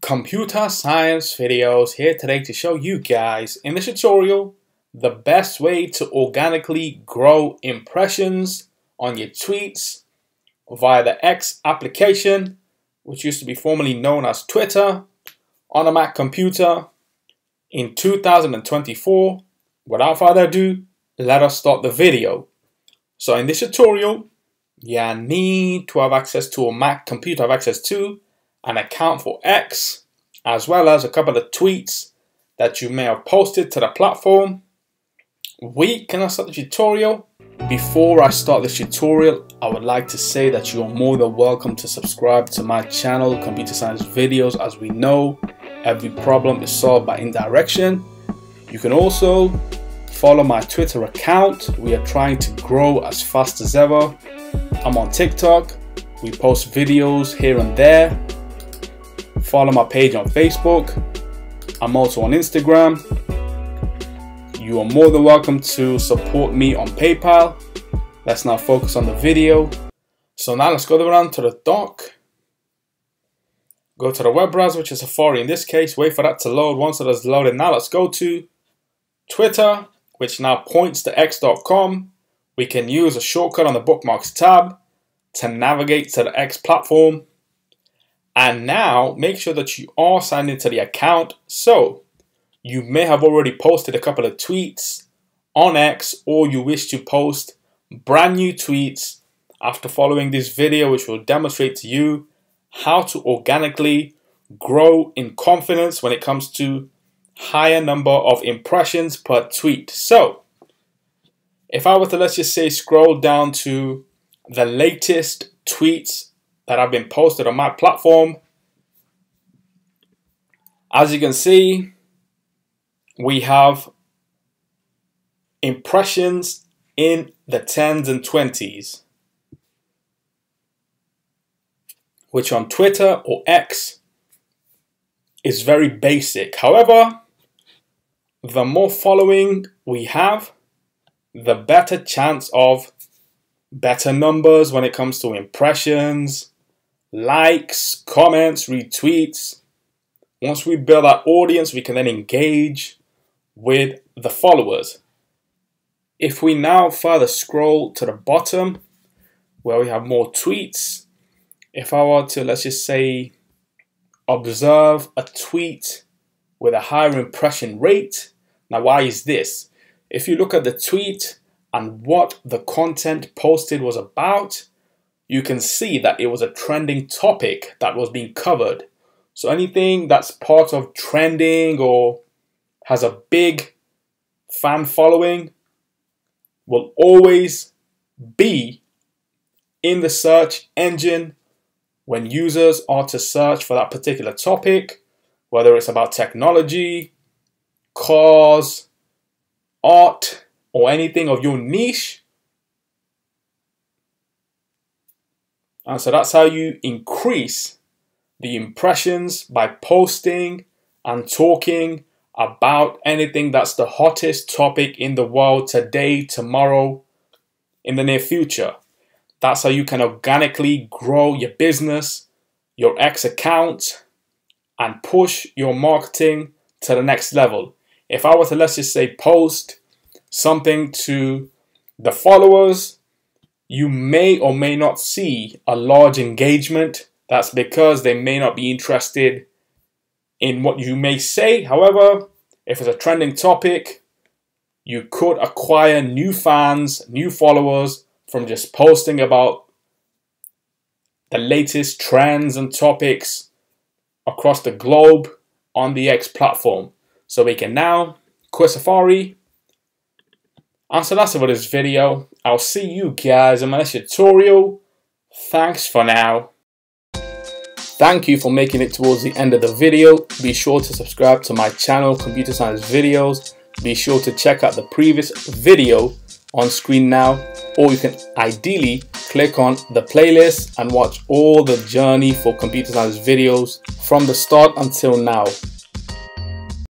Computer Science Videos here today to show you guys in this tutorial the best way to organically grow impressions on your tweets via the X application, which used to be formerly known as Twitter, on a Mac computer in 2024. Without further ado, let us start the video. So in this tutorial, you need to have access to a Mac computer, have access to an account for X, as well as a couple of tweets that you may have posted to the platform. We can start the tutorial. Before I start this tutorial, I would like to say that you are more than welcome to subscribe to my channel, Computer Science Videos. As we know, every problem is solved by indirection. You can also follow my Twitter account. We are trying to grow as fast as ever. I'm on TikTok. We post videos here and there. Follow my page on Facebook. I'm also on Instagram. You are more than welcome to support me on PayPal. Let's now focus on the video. So now let's go around to the dock. Go to the web browser, which is Safari in this case. Wait for that to load. Once it is loaded, now let's go to Twitter, which now points to x.com. We can use a shortcut on the bookmarks tab to navigate to the X platform. And now make sure that you are signed into the account. So you may have already posted a couple of tweets on X, or you wish to post brand new tweets after following this video, which will demonstrate to you how to organically grow in confidence when it comes to higher number of impressions per tweet. So if I were to, let's just say, scroll down to the latest tweets that have been posted on my platform, as you can see, we have impressions in the 10s and 20s, which on Twitter or X is very basic. However, the more following we have, the better chance of better numbers when it comes to impressions, likes, comments, retweets. Once we build our audience, we can then engage with the followers. If we now further scroll to the bottom where we have more tweets, if I were to, let's just say, observe a tweet with a higher impression rate. Now, why is this? If you look at the tweet and what the content posted was about, you can see that it was a trending topic that was being covered. So anything that's part of trending or has a big fan following will always be in the search engine when users are to search for that particular topic, whether it's about technology, cars, art, or anything of your niche. And so that's how you increase the impressions, by posting and talking about anything that's the hottest topic in the world today, tomorrow, in the near future. That's how you can organically grow your business, your X account, and push your marketing to the next level. If I were to, let's just say, post something to the followers, you may or may not see a large engagement. That's because they may not be interested in what you may say. However, if it's a trending topic, you could acquire new fans, new followers from just posting about the latest trends and topics across the globe on the X platform. So we can now quit Safari. And so that's it for this video. I'll see you guys in my next tutorial. Thanks for now. Thank you for making it towards the end of the video. Be sure to subscribe to my channel, Computer Science Videos. Be sure to check out the previous video on screen now, or you can ideally click on the playlist and watch all the journey for Computer Science Videos from the start until now.